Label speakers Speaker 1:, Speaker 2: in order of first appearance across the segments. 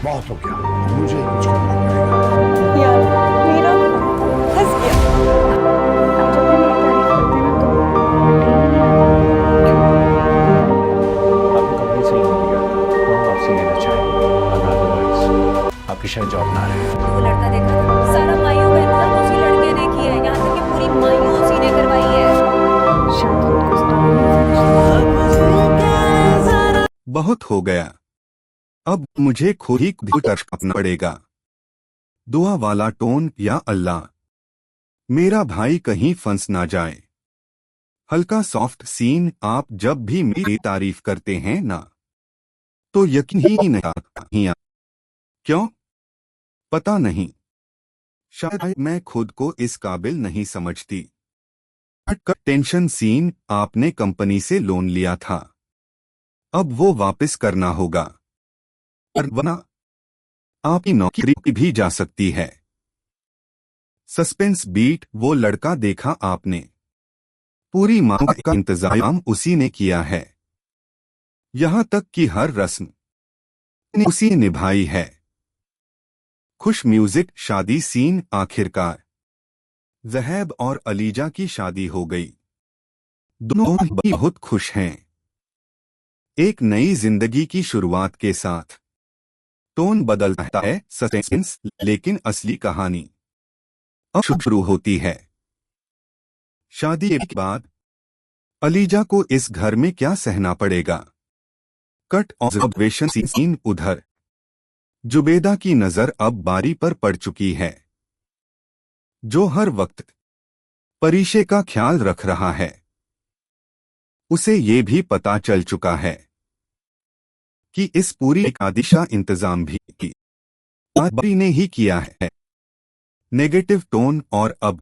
Speaker 1: बहुत हो गया, मुझे कुछ करना पड़ेगा।
Speaker 2: यार मीरा फंस गया। अब जब भी मेरी तारीफ करते हैं ना तो
Speaker 1: आपको कंपनी से लोन लिया, वो हम आपसे लेना चाहें, और अदरवाइज आपकी शायद जॉब ना रहे।
Speaker 3: वो लड़का देखा था, सारा माइयों का इंतजाम उसी लड़के ने किया है, यहाँ तक कि पूरी माइयों उसी ने करवाई है।
Speaker 2: शायद खुद को इस काबिल नहीं समझती।
Speaker 4: बहुत हो गया। अब मुझे खुद ही करना पड़ेगा। दुआ वाला टोन, या अल्लाह मेरा भाई कहीं फंस ना जाए। हल्का सॉफ्ट सीन, आप जब भी मेरी तारीफ करते हैं ना तो यकीन ही नहीं आता। क्यों? पता नहीं, शायद मैं खुद को इस काबिल नहीं समझती। टेंशन सीन, आपने कंपनी से लोन लिया था, अब वो वापस करना होगा, वरना आपकी नौकरी भी जा सकती है। सस्पेंस बीट, वो लड़का देखा आपने, पूरी मांग का इंतजाम उसी ने किया है, यहां तक कि हर रस्म उसी ने निभाई है। खुश म्यूजिक, शादी सीन, आखिरकार ज़हैब और अलीजा की शादी हो गई। दोनों बहुत खुश हैं, एक नई जिंदगी की शुरुआत के साथ। टोन बदलता है, सस्पेंस, लेकिन असली कहानी अब शुरू होती है। शादी के बाद अलीजा को इस घर में क्या सहना पड़ेगा। कट ऑब्जर्वेशन सीन, उधर जुबेदा की नजर अब बारी पर पड़ चुकी है, जो हर वक्त परीशे का ख्याल रख रहा है। उसे ये भी पता चल चुका है कि इस पूरी एकादिशा इंतजाम भी बारी ने ही किया है। नेगेटिव टोन, और अब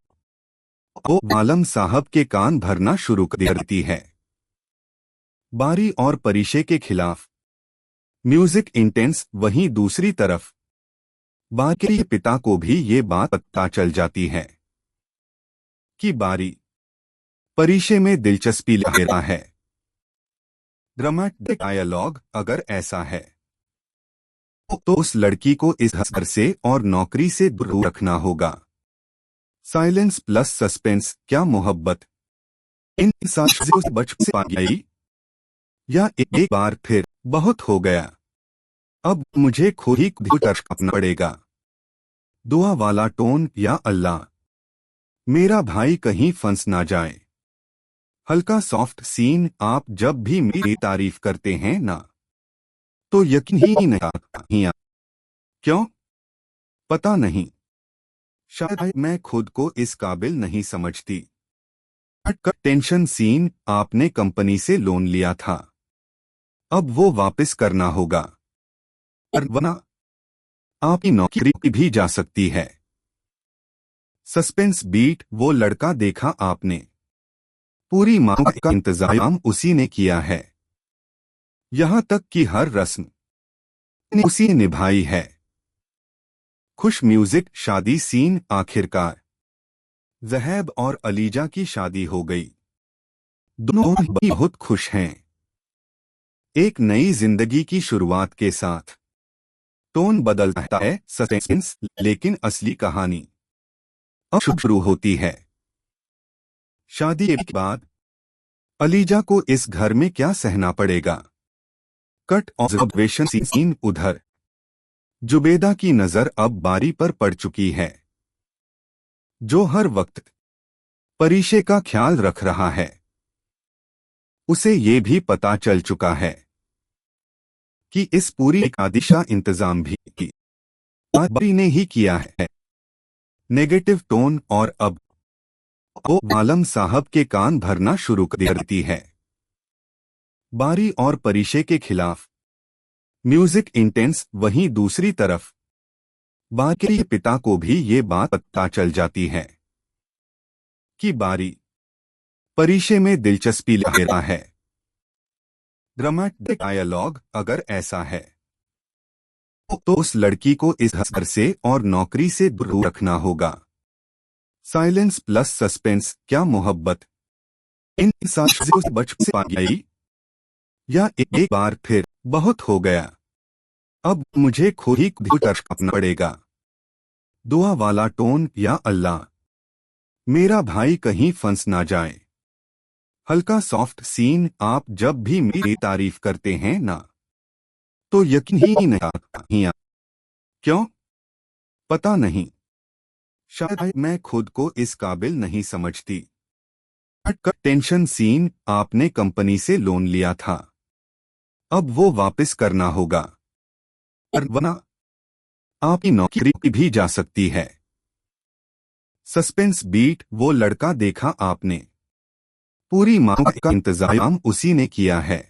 Speaker 4: वो आलम साहब के कान भरना शुरू कर देती है। बारी और परीशे के खिलाफ म्यूजिक इंटेंस, वहीं दूसरी तरफ बारी के पिता को भी ये बात पता चल जाती है कि बारी परीशे में दिलचस्पी ले रहा है। ड्रामेटिक डायलॉग, अगर ऐसा है तो उस लड़की को इस घर से और नौकरी से दूर रखना होगा। साइलेंस प्लस सस्पेंस, क्या मोहब्बत इन साजिशों से बच पा गई, या एक बार फिर बहुत हो गया, अब मुझे खुद ही करना पड़ेगा। दुआ वाला टोन, या अल्लाह मेरा भाई कहीं फंस ना जाए। हल्का सॉफ्ट सीन, आप जब भी मेरी तारीफ करते हैं ना तो यकीन ही नहीं आता। क्यों? पता नहीं, शायद मैं खुद को इस काबिल नहीं समझती। टेंशन सीन, आपने कंपनी से लोन लिया था, अब वो वापस करना होगा, वरना आपकी नौकरी भी जा सकती है। सस्पेंस बीट, वो लड़का देखा आपने, पूरी मांग का इंतजाम उसी ने किया है, यहां तक कि हर रस्म उसी ने निभाई है। खुश म्यूजिक, शादी सीन, आखिरकार ज़हैब और अलीजा की शादी हो गई। दोनों बहुत खुश हैं, एक नई जिंदगी की शुरुआत के साथ। टोन बदलता है, सस्पेंस, लेकिन असली कहानी अब शुरू होती है। शादी के बाद अलीजा को इस घर में क्या सहना पड़ेगा। कट ऑब्जर्वेशन सीन, उधर जुबेदा की नजर अब बारी पर पड़ चुकी है, जो हर वक्त परीशे का ख्याल रख रहा है। उसे ये भी पता चल चुका है कि इस पूरी एकादिशा इंतजाम भी बारी ने ही किया है। नेगेटिव टोन, और अब वो आलम साहब के कान भरना शुरू कर देती है। बारी और परीशे के खिलाफ म्यूजिक इंटेंस, वहीं दूसरी तरफ बारी के पिता को भी ये बात पता चल जाती है कि बारी परीशे में दिलचस्पी ले रहा है। ड्रामेटिक डायलॉग, अगर ऐसा है तो उस लड़की को इस घर से और नौकरी से दूर रखना होगा। साइलेंस प्लस सस्पेंस, क्या मोहब्बत इन साजिशों से बच पा गई, या एक बार फिर बहुत हो गया, अब मुझे खुद ही करना पड़ेगा। दुआ वाला टोन, या अल्लाह मेरा भाई कहीं फंस ना जाए। हल्का सॉफ्ट सीन, आप जब भी मेरी तारीफ करते हैं ना तो यकीन ही नहीं आता। क्यों? पता नहीं, शायद मैं खुद को इस काबिल नहीं समझती। टेंशन सीन, आपने कंपनी से लोन लिया था, अब वो वापस करना होगा, वरना आपकी नौकरी भी जा सकती है। सस्पेंस बीट, वो लड़का देखा आपने, पूरी मांग का इंतजाम उसी ने किया है,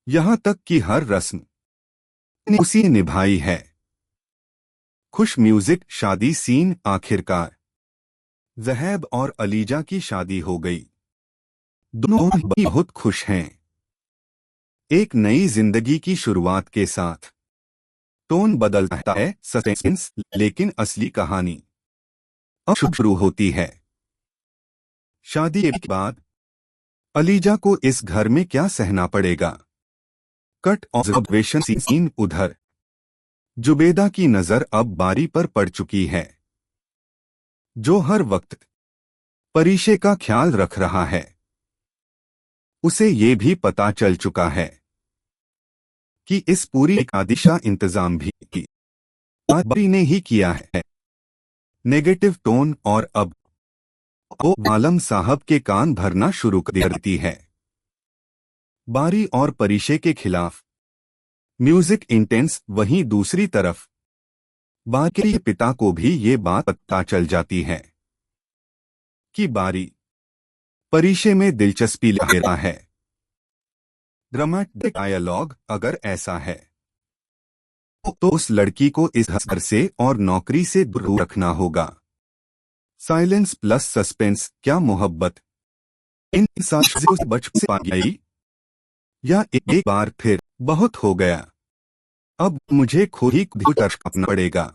Speaker 4: यहां तक कि हर रस्म उसी ने निभाई है। खुश म्यूजिक, शादी सीन, आखिरकार ज़हैब और अलीजा की शादी हो गई। दोनों बहुत खुश हैं। एक नई जिंदगी की शुरुआत के साथ टोन बदलता है सस्पेंस, लेकिन असली कहानी अब शुरू होती है। शादी के बाद अलीजा को इस घर में क्या सहना पड़ेगा। कट ऑब्जर्वेशन सीन, उधर जुबेदा की नजर अब बारी पर पड़ चुकी है, जो हर वक्त परीशे का ख्याल रख रहा है। उसे ये भी पता चल चुका है कि इस पूरी एकादिशा इंतजाम भी बारी ने ही किया है। नेगेटिव टोन, और अब वो आलम साहब के कान भरना शुरू कर देती है। बारी और परीशे के खिलाफ म्यूजिक इंटेंस, वहीं दूसरी तरफ बारी के पिता को भी ये बात पता चल जाती है कि बारी परीशे में दिलचस्पी ले रहा है। ड्रामेटिक डायलॉग, अगर ऐसा है तो उस लड़की को इस घर से और नौकरी से दूर रखना होगा। साइलेंस प्लस सस्पेंस, क्या मोहब्बत इन सालों से बच पा गई, या एक बार फिर बहुत हो गया, अब मुझे खुद ही करना पड़ेगा।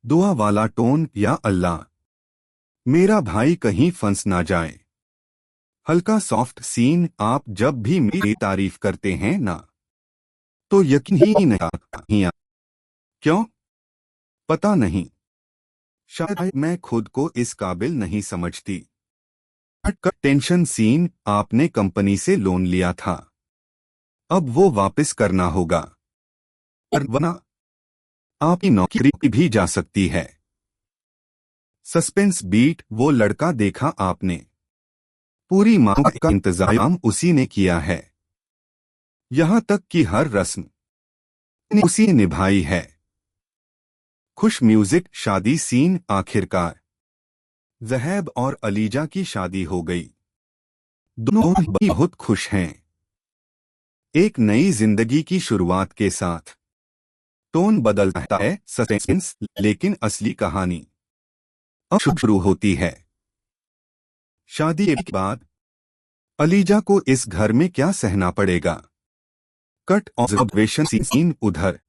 Speaker 4: दुआ वाला टोन, या अल्लाह मेरा भाई कहीं फंस ना जाए। हल्का सॉफ्ट सीन, आप जब भी मेरी तारीफ करते हैं ना तो यकीन ही नहीं आता। क्यों? पता नहीं, शायद मैं खुद को इस काबिल नहीं समझती। टेंशन सीन, आपने कंपनी से लोन लिया था, अब वो वापस करना होगा, वरना आपकी नौकरी भी जा सकती है। सस्पेंस बीट, वो लड़का देखा आपने, पूरी मांग का इंतजाम उसी ने किया है, यहां तक कि हर रस्म उसी ने निभाई है। खुश म्यूजिक, शादी सीन, आखिरकार ज़हैब और अलीजा की शादी हो गई। दोनों बहुत खुश हैं। एक नई जिंदगी की शुरुआत के साथ टोन बदलता है सस्पेंस, लेकिन असली कहानी अब शुरू होती है। शादी के बाद अलीजा को इस घर में क्या सहना पड़ेगा। कट ऑब्जर्वेशन सीन, उधर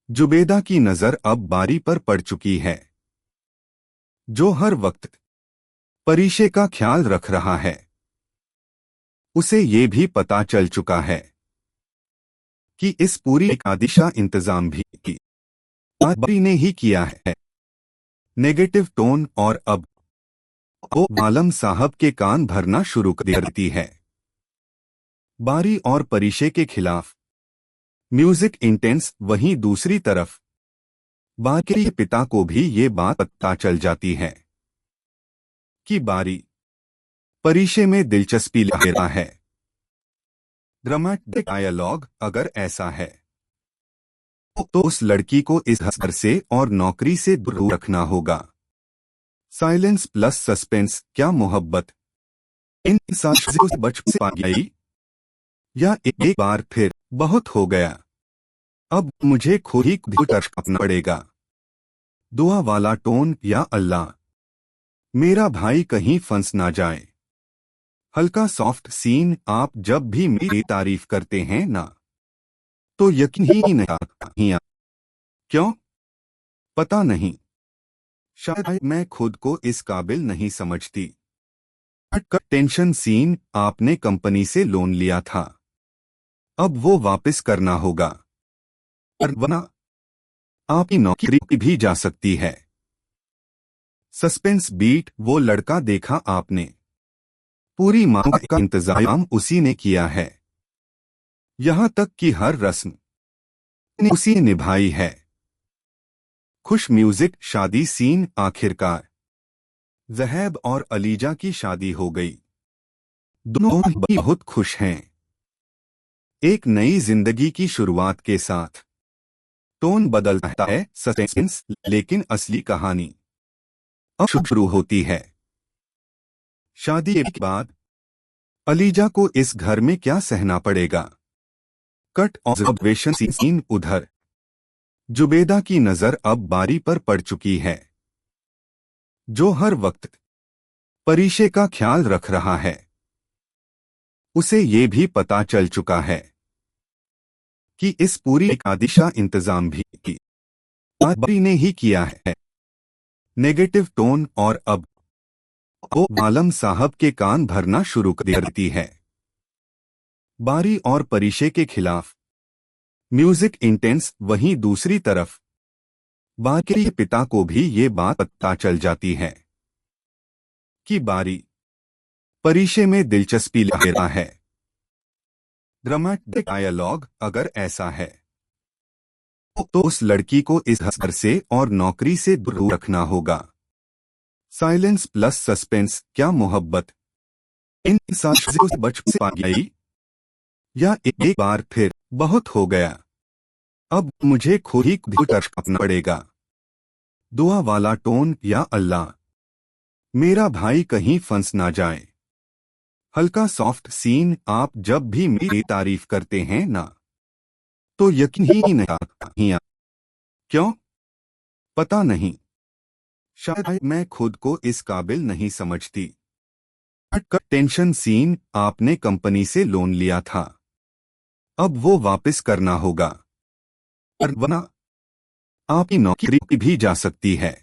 Speaker 4: जुबेदा की नजर अब बारी पर पड़ चुकी है, जो हर वक्त परीशे का ख्याल रख रहा है। उसे ये भी पता चल चुका है कि इस पूरी एकादिशा इंतजाम भी बारी ने ही किया है। नेगेटिव टोन, और अब वो आलम साहब के कान भरना शुरू कर देती है। बारी और परीशे के खिलाफ म्यूजिक इंटेंस, वहीं दूसरी तरफ बारी के पिता को भी ये बात पता चल जाती है कि बारी परीशे में दिलचस्पी ले रहा है। ड्रामेटिक डायलॉग, अगर ऐसा है तो उस लड़की को इस घर से और नौकरी से दूर रखना होगा। साइलेंस प्लस सस्पेंस, क्या मोहब्बत इन सालों से बच पा गई, या एक बार फिर बहुत हो गया, अब मुझे खुद ही करना पड़ेगा। दुआ वाला टोन, या अल्लाह मेरा भाई कहीं फंस ना जाए। हल्का सॉफ्ट सीन, आप जब भी मेरी तारीफ करते हैं ना तो यकीन ही नहीं आता। क्यों? पता नहीं, शायद मैं खुद को इस काबिल नहीं समझती। टेंशन सीन, आपने कंपनी से लोन लिया था, अब वो वापस करना होगा, और वरना आपकी नौकरी भी जा सकती है। सस्पेंस बीट, वो लड़का देखा आपने, पूरी मांग का इंतजाम उसी ने किया है। यहां तक कि हर रस्म उसी ने निभाई है। खुश म्यूजिक, शादी सीन, आखिरकार ज़हैब और अलीजा की शादी हो गई। दोनों बहुत खुश हैं। एक नई जिंदगी की शुरुआत के साथ टोन बदलता है सस्पेंस, लेकिन असली कहानी अब शुरू होती है। शादी के बाद अलीजा को इस घर में क्या सहना पड़ेगा। कट ऑब्जर्वेशन सीन, उधर जुबेदा की नजर अब बारी पर पड़ चुकी है, जो हर वक्त परीशे का ख्याल रख रहा है। उसे ये भी पता चल चुका है कि इस पूरी एकादिशा इंतजाम भी बारी ने ही किया है। नेगेटिव टोन, और अब वो आलम साहब के कान भरना शुरू कर देती है। बारी और परीशे के खिलाफ म्यूजिक इंटेंस। वहीं दूसरी तरफ बारी के पिता को भी ये बात पता चल जाती है कि बारी परीशे में दिलचस्पी ले रहा है। ड्रामेटिक डायलॉग, अगर ऐसा है तो उस लड़की को इस घर से और नौकरी से दूर रखना होगा। साइलेंस प्लस सस्पेंस, क्या मोहब्बत इन सालों से बच पा गई, या एक बार फिर बहुत हो गया, अब मुझे खुद ही करना पड़ेगा। दुआ वाला टोन, या अल्लाह मेरा भाई कहीं फंस ना जाए। हल्का सॉफ्ट सीन, आप जब भी मेरी तारीफ करते हैं ना, तो यकीन ही नहीं। क्यों? पता नहीं, शायद मैं खुद को इस काबिल नहीं समझती। टेंशन सीन, आपने कंपनी से लोन लिया था, अब वो वापस करना होगा, और वरना आपकी नौकरी भी जा सकती है।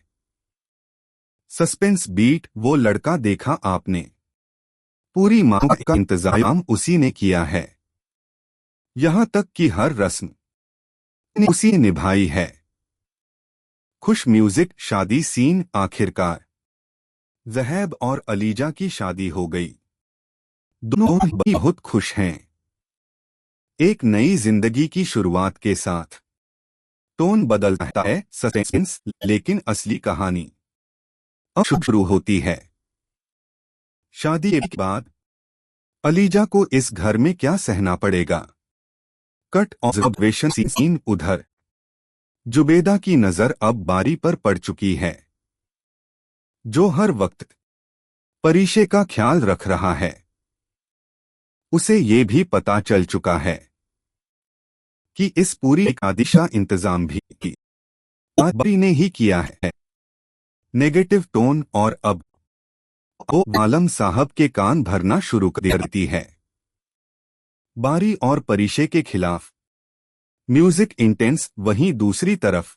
Speaker 4: सस्पेंस बीट, वो लड़का देखा आपने, पूरी मांग का इंतजाम उसी ने किया है। यहां तक कि हर रस्म उसी ने निभाई है। खुश म्यूजिक, शादी सीन, आखिरकार ज़हैब और अलीजा की शादी हो गई। दोनों बहुत खुश हैं। एक नई जिंदगी की शुरुआत के साथ टोन बदलता है सस्पेंस, लेकिन असली कहानी अब शुरू होती है। शादी के बाद अलीजा को इस घर में क्या सहना पड़ेगा। कट ऑब्जर्वेशन सीन, उधर जुबेदा की नजर अब बारी पर पड़ चुकी है, जो हर वक्त परीशे का ख्याल रख रहा है। उसे ये भी पता चल चुका है कि इस पूरी एकादिशा इंतजाम भी बारी ने ही किया है। नेगेटिव टोन, और अब वो आलम साहब के कान भरना शुरू कर देती है। बारी और परीशे के खिलाफ म्यूजिक इंटेंस। वहीं दूसरी तरफ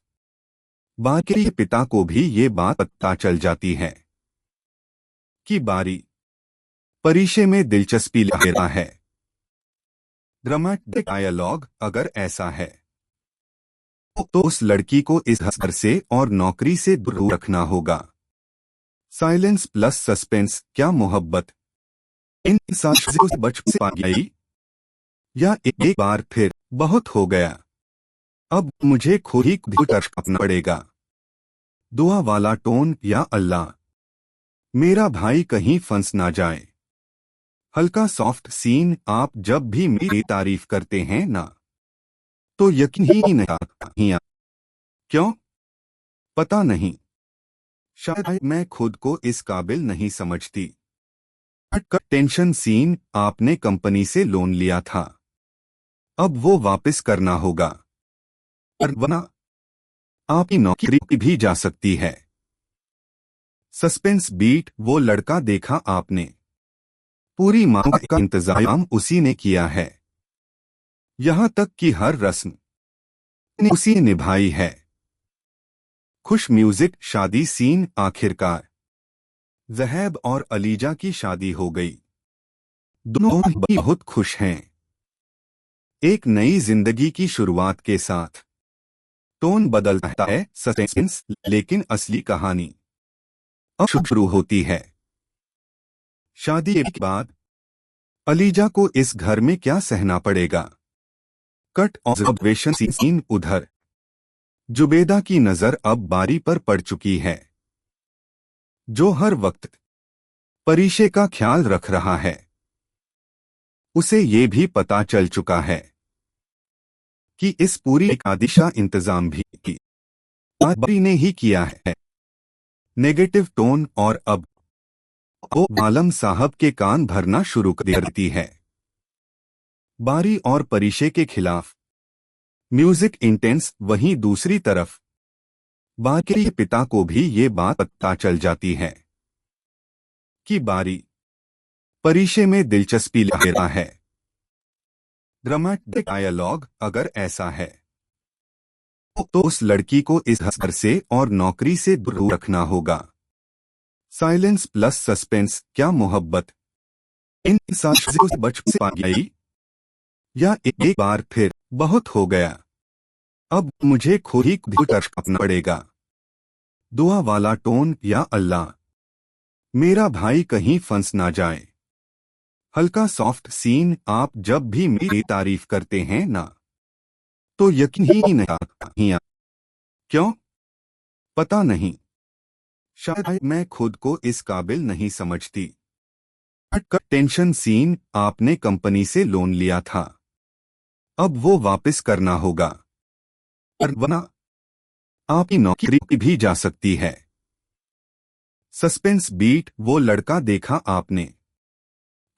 Speaker 4: बारी के पिता को भी ये बात पता चल जाती है कि बारी परीशे में दिलचस्पी ले रहा है। ड्रामेटिक डायलॉग, अगर ऐसा है तो उस लड़की को इस घर से और नौकरी से दूर रखना होगा। साइलेंस प्लस सस्पेंस, क्या मोहब्बत इन सालों से बच पा गई, या एक बार फिर बहुत हो गया, अब मुझे खुद ही करना पड़ेगा। दुआ वाला टोन, या अल्लाह मेरा भाई कहीं फंस ना जाए। हल्का सॉफ्ट सीन, आप जब भी मेरी तारीफ करते हैं ना, तो यकीन ही नहीं। क्यों? पता नहीं, शायद मैं खुद को इस काबिल नहीं समझती। टेंशन सीन, आपने कंपनी से लोन लिया था, अब वो वापस करना होगा, और वरना आपकी नौकरी भी जा सकती है। सस्पेंस बीट, वो लड़का देखा आपने, पूरी मांग का इंतजाम उसी ने किया है। यहां तक कि हर रस्म उसी ने निभाई है। खुश म्यूजिक, शादी सीन, आखिरकार ज़हैब और अलीजा की शादी हो गई। दोनों बहुत खुश हैं। एक नई जिंदगी की शुरुआत के साथ टोन बदलता है सस्पेंस, लेकिन असली कहानी अब शुरू होती है। शादी के बाद अलीजा को इस घर में क्या सहना पड़ेगा। कट ऑब्जर्वेशन सीन उधर जुबेदा की नजर अब बारी पर पड़ चुकी है, जो हर वक्त परीशे का ख्याल रख रहा है। उसे ये भी पता चल चुका है कि इस पूरी एकादिशा इंतजाम भी बारी ने ही किया है। नेगेटिव टोन और अब वो आलम साहब के कान भरना शुरू कर देती है। बारी और परीशे के खिलाफ म्यूजिक इंटेंस। वहीं दूसरी तरफ बारी के पिता को भी ये बात पता चल जाती है कि बारी परीशे में दिलचस्पी ले रहा है। ड्रामेटिक डायलॉग अगर ऐसा है तो उस लड़की को इस घर से और नौकरी से दूर रखना होगा। साइलेंस प्लस सस्पेंस, क्या मोहब्बत इन सालों से बच से पा गई या एक बार फिर बहुत हो गया, अब मुझे खुद ही करना पड़ेगा। दुआ वाला टोन, या अल्लाह मेरा भाई कहीं फंस ना जाए। हल्का सॉफ्ट सीन, आप जब भी मेरी तारीफ करते हैं ना तो यकीन ही नहीं आता। क्यों पता नहीं, शायद मैं खुद को इस काबिल नहीं समझती। टेंशन सीन, आपने कंपनी से लोन लिया था, अब वो वापस करना होगा, वरना आपकी नौकरी भी जा सकती है। सस्पेंस बीट, वो लड़का देखा आपने,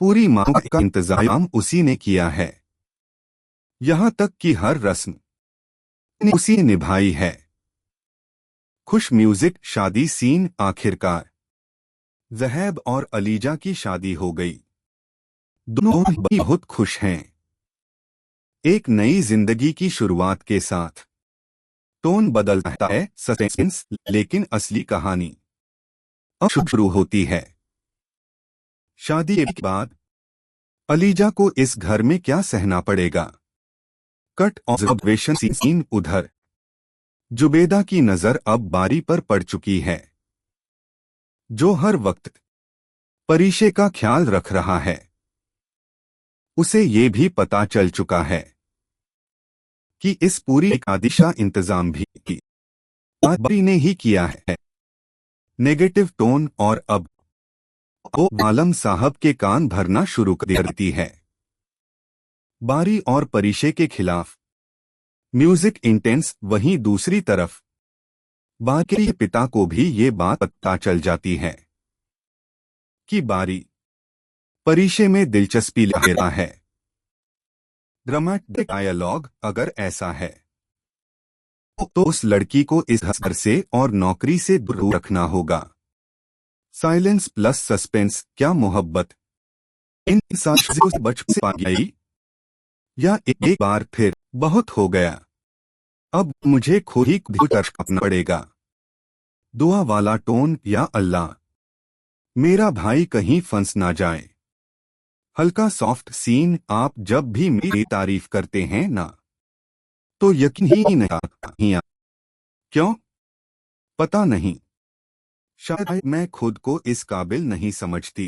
Speaker 4: पूरी मांग का इंतजाम उसी ने किया है, यहां तक कि हर रस्म उसी ने निभाई है। खुश म्यूजिक, शादी सीन, आखिरकार ज़हैब और अलीजा की शादी हो गई। दोनों बहुत खुश हैं, एक नई जिंदगी की शुरुआत के साथ। टोन बदलता है सस्पेंस, लेकिन असली कहानी अब शुरू होती है। शादी के बाद अलीजा को इस घर में क्या सहना पड़ेगा। कट ऑब्जर्वेशन सीन उधर जुबेदा की नजर अब बारी पर पड़ चुकी है, जो हर वक्त परीशे का ख्याल रख रहा है। उसे ये भी पता चल चुका है कि इस पूरी एकादिशा इंतजाम भी बारी ने ही किया है। नेगेटिव टोन और अब वो आलम साहब के कान भरना शुरू कर देती है। बारी और परीशे के खिलाफ म्यूजिक इंटेंस। वहीं दूसरी तरफ बारी के पिता को भी ये बात पता चल जाती है कि बारी परीशे में दिलचस्पी ले रहा है। ड्रामेटिक डायलॉग अगर ऐसा है तो उस लड़की को इस घर से और नौकरी से दूर रखना होगा। साइलेंस प्लस सस्पेंस, क्या मोहब्बत इन सालों से बच से पा गई या एक बार फिर बहुत हो गया, अब मुझे खुद ही करना पड़ेगा। दुआ वाला टोन, या अल्लाह मेरा भाई कहीं फंस ना जाए। हल्का सॉफ्ट सीन, आप जब भी मेरी तारीफ करते हैं ना तो यकीन ही नहीं आता। क्यों पता नहीं, शायद मैं खुद को इस काबिल नहीं समझती।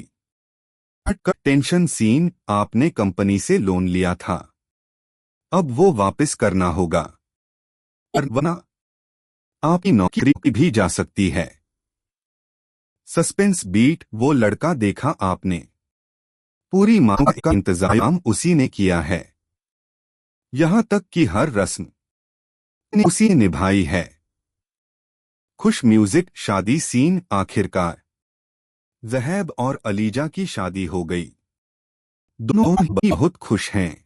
Speaker 4: टेंशन सीन, आपने कंपनी से लोन लिया था, अब वो वापस करना होगा, वरना आपकी नौकरी भी जा सकती है। सस्पेंस बीट, वो लड़का देखा आपने, पूरी मांग का इंतजाम उसी ने किया है, यहां तक कि हर रस्म उसी ने निभाई है। खुश म्यूजिक, शादी सीन, आखिरकार ज़हैब और अलीजा की शादी हो गई। दोनों बहुत खुश हैं,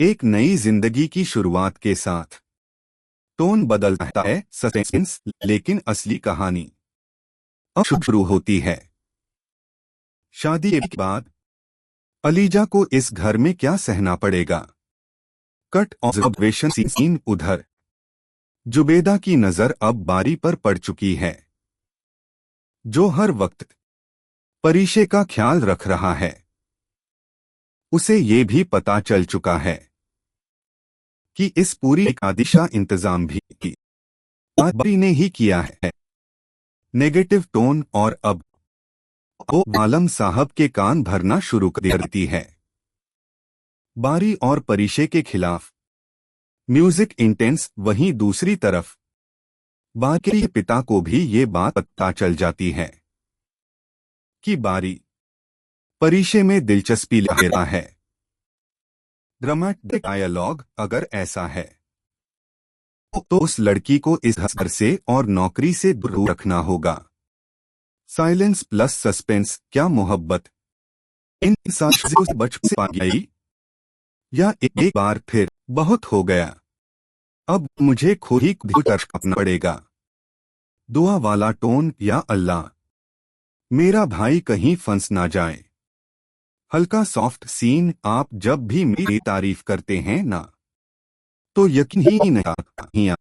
Speaker 4: एक नई जिंदगी की शुरुआत के साथ। टोन बदलता है सस्पेंस, लेकिन असली कहानी अब शुरू होती है। शादी के बाद अलीजा को इस घर में क्या सहना पड़ेगा। कट ऑब्जर्वेशन सीन उधर जुबेदा की नजर अब बारी पर पड़ चुकी है, जो हर वक्त परीशे का ख्याल रख रहा है। उसे ये भी पता चल चुका है कि इस पूरी एकादशी का इंतजाम भी बारी ने ही किया है। नेगेटिव टोन और अब वो आलम साहब के कान भरना शुरू कर देती है। बारी और परिशे के खिलाफ म्यूजिक इंटेंस। वहीं दूसरी तरफ बारी के पिता को भी ये बात पता चल जाती है कि बारी परिशे में दिलचस्पी ले रहा है। ड्रामेटिक डायलॉग अगर ऐसा है तो उस लड़की को इस घर से और नौकरी से दूर रखना होगा। साइलेंस प्लस सस्पेंस, क्या मोहब्बत इन सालों से बच से पा गई या एक बार फिर बहुत हो गया, अब मुझे खुद ही करना पड़ेगा। दुआ वाला टोन, या अल्लाह मेरा भाई कहीं फंस ना जाए। हल्का सॉफ्ट सीन, आप जब भी मेरी तारीफ करते हैं ना तो यकीन ही नहीं आता।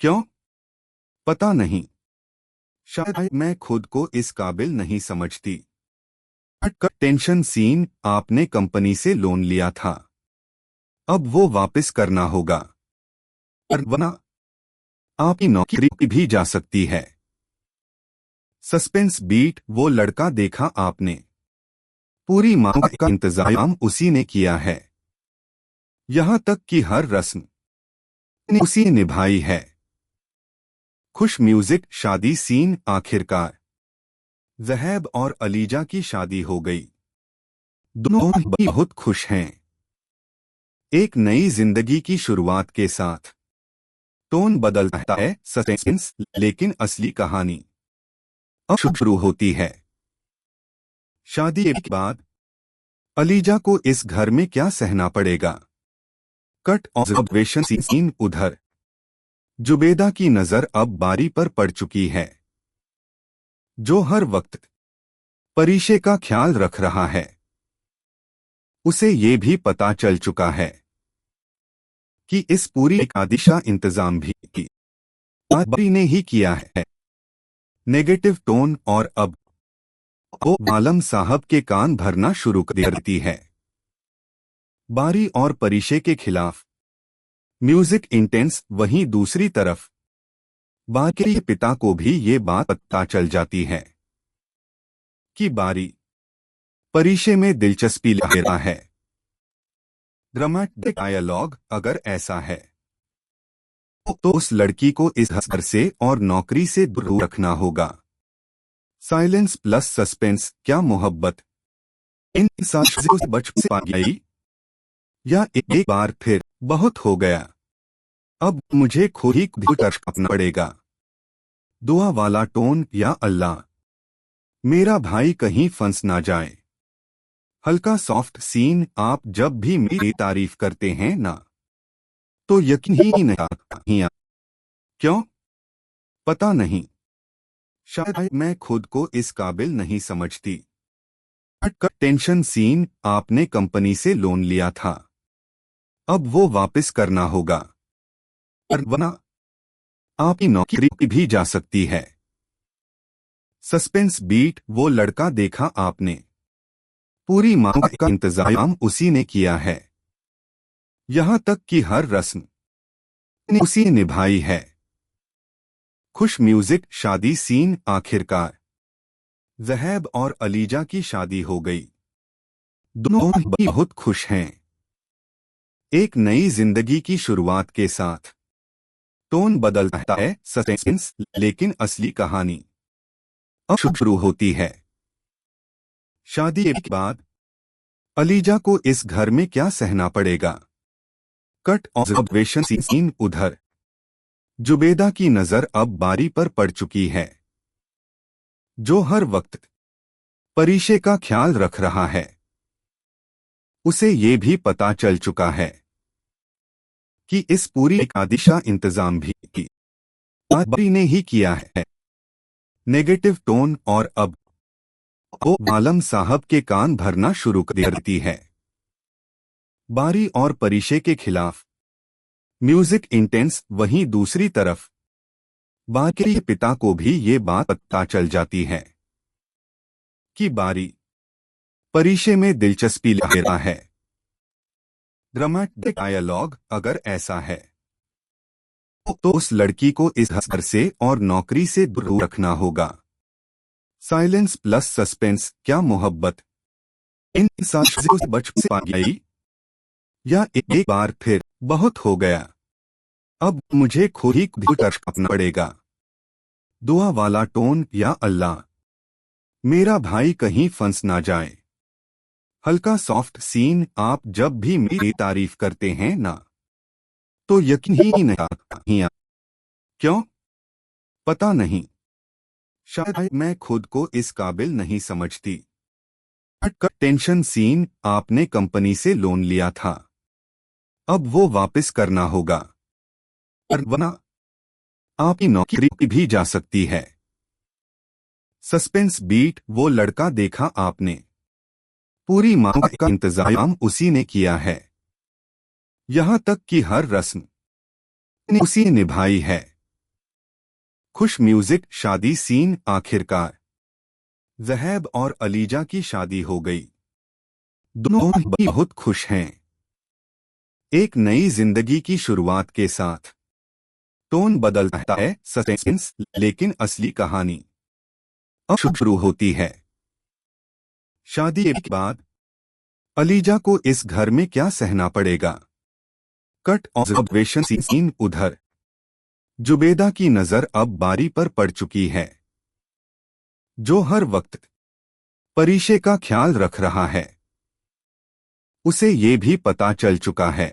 Speaker 4: क्यों पता नहीं, शायद मैं खुद को इस काबिल नहीं समझती। टेंशन सीन, आपने कंपनी से लोन लिया था, अब वो वापस करना होगा वरना आपकी नौकरी भी जा सकती है। सस्पेंस बीट, वो लड़का देखा आपने, पूरी मांग का इंतजाम उसी ने किया है, यहां तक कि हर रस्म उसी ने निभाई है। खुश म्यूजिक, शादी सीन, आखिरकार ज़हैब और अलीजा की शादी हो गई। दोनों बहुत खुश हैं। एक नई जिंदगी की शुरुआत के साथ टोन बदलता है सस्पेंस, लेकिन असली कहानी अब शुरू होती है। शादी के बाद अलीजा को इस घर में क्या सहना पड़ेगा। कट ऑब्जर्वेशन सीन, उधर जुबेदा की नजर अब बारी पर पड़ चुकी है, जो हर वक्त परिशे का ख्याल रख रहा है। उसे ये भी पता चल चुका है कि इस पूरी एकादशी का इंतजाम भी बारी ने ही किया है। नेगेटिव टोन और अब वो आलम साहब के कान भरना शुरू कर देती है। बारी और परिशे के खिलाफ म्यूजिक इंटेंस। वहीं दूसरी तरफ बारी के पिता को भी ये बात पता चल जाती है कि बारी परिशे में दिलचस्पी ले रहा है। ड्रामेटिक डायलॉग अगर ऐसा है तो उस लड़की को इस घर से और नौकरी से दूर रखना होगा। साइलेंस प्लस सस्पेंस, क्या मोहब्बत इन सालों से बच से पा गई या एक बार फिर बहुत हो गया, अब मुझे खुद ही करना पड़ेगा। दुआ वाला टोन, या अल्लाह मेरा भाई कहीं फंस ना जाए। हल्का सॉफ्ट सीन, आप जब भी मेरी तारीफ करते हैं ना तो यकीन ही नहीं आता। क्यों पता नहीं, शायद मैं खुद को इस काबिल नहीं समझती। टेंशन सीन, आपने कंपनी से लोन लिया था, अब वो वापस करना होगा वरना आपकी नौकरी भी जा सकती है। सस्पेंस बीट, वो लड़का देखा आपने, पूरी मांग का इंतजाम उसी ने किया है, यहां तक कि हर रस्म उसी ने निभाई है। खुश म्यूजिक, शादी सीन, आखिरकार ज़हैब और अलीजा की शादी हो गई। दोनों बहुत खुश हैं। एक नई जिंदगी की शुरुआत के साथ टोन बदलता है सस्पेंस, लेकिन असली कहानी अब शुरू होती है। शादी के बाद अलीजा को इस घर में क्या सहना पड़ेगा। कट ऑब्जर्वेशन सीन, उधर जुबेदा की नजर अब बारी पर पड़ चुकी है, जो हर वक्त परिशे का ख्याल रख रहा है। उसे ये भी पता चल चुका है कि इस पूरी एकादशी का इंतजाम भी बारी ने ही किया है। नेगेटिव टोन और अब वो आलम साहब के कान भरना शुरू कर देती है। बारी और परिशे के खिलाफ म्यूजिक इंटेंस। वहीं दूसरी तरफ बारी के पिता को भी ये बात पता चल जाती है कि बारी परिशे में दिलचस्पी ले रहा है। ड्रामेटिक डायलॉग अगर ऐसा है तो उस लड़की को इस घर से और नौकरी से दूर रखना होगा। साइलेंस प्लस सस्पेंस, क्या मोहब्बत इन साजिशों से बच पा गई या एक बार फिर बहुत हो गया, अब मुझे खुद ही करना पड़ेगा। दुआ वाला टोन, या अल्लाह मेरा भाई कहीं फंस ना जाए। हल्का सॉफ्ट सीन, आप जब भी मेरी तारीफ करते हैं ना तो यकीन ही नहीं आता। क्यों पता नहीं, शायद मैं खुद को इस काबिल नहीं समझती। टेंशन सीन, आपने कंपनी से लोन लिया था, अब वो वापस करना होगा वरना आपकी नौकरी भी जा सकती है। सस्पेंस बीट, वो लड़का देखा आपने, पूरी मांग का इंतजाम उसी ने किया है, यहां तक कि हर रस्म उसी ने निभाई है। खुश म्यूजिक, शादी सीन, आखिरकार ज़हैब और अलीजा की शादी हो गई। दोनों बहुत खुश हैं, एक नई जिंदगी की शुरुआत के साथ। टोन बदलता है, सस्पेंस, लेकिन असली कहानी अब शुरू होती है। शादी के बाद अलीजा को इस घर में क्या सहना पड़ेगा। कट ऑब्जर्वेशन सीन, उधर जुबेदा की नजर अब बारी पर पड़ चुकी है, जो हर वक्त परीशे का ख्याल रख रहा है। उसे ये भी पता चल चुका है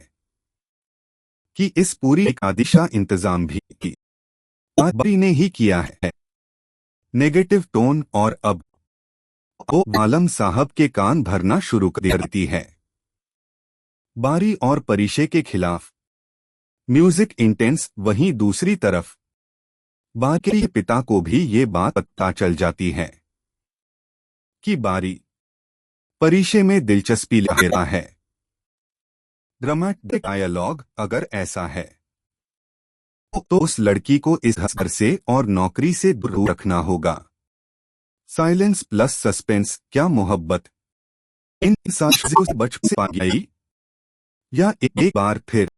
Speaker 4: कि इस पूरी आदिशा इंतजाम भी बारी ने ही किया है। नेगेटिव टोन, और अब वो आलम साहब के कान भरना शुरू कर देती है। बारी और परीशे के खिलाफ म्यूजिक इंटेंस, वहीं दूसरी तरफ बारी के पिता को भी ये बात पता चल जाती है कि बारी परीशे में दिलचस्पी ले रहा है। ड्रामेटिक डायलॉग अगर ऐसा है तो उस लड़की को इस घर से और नौकरी से दूर रखना होगा। साइलेंस प्लस सस्पेंस, क्या मोहब्बत इन साजिशों से बच पा गई या एक बार फिर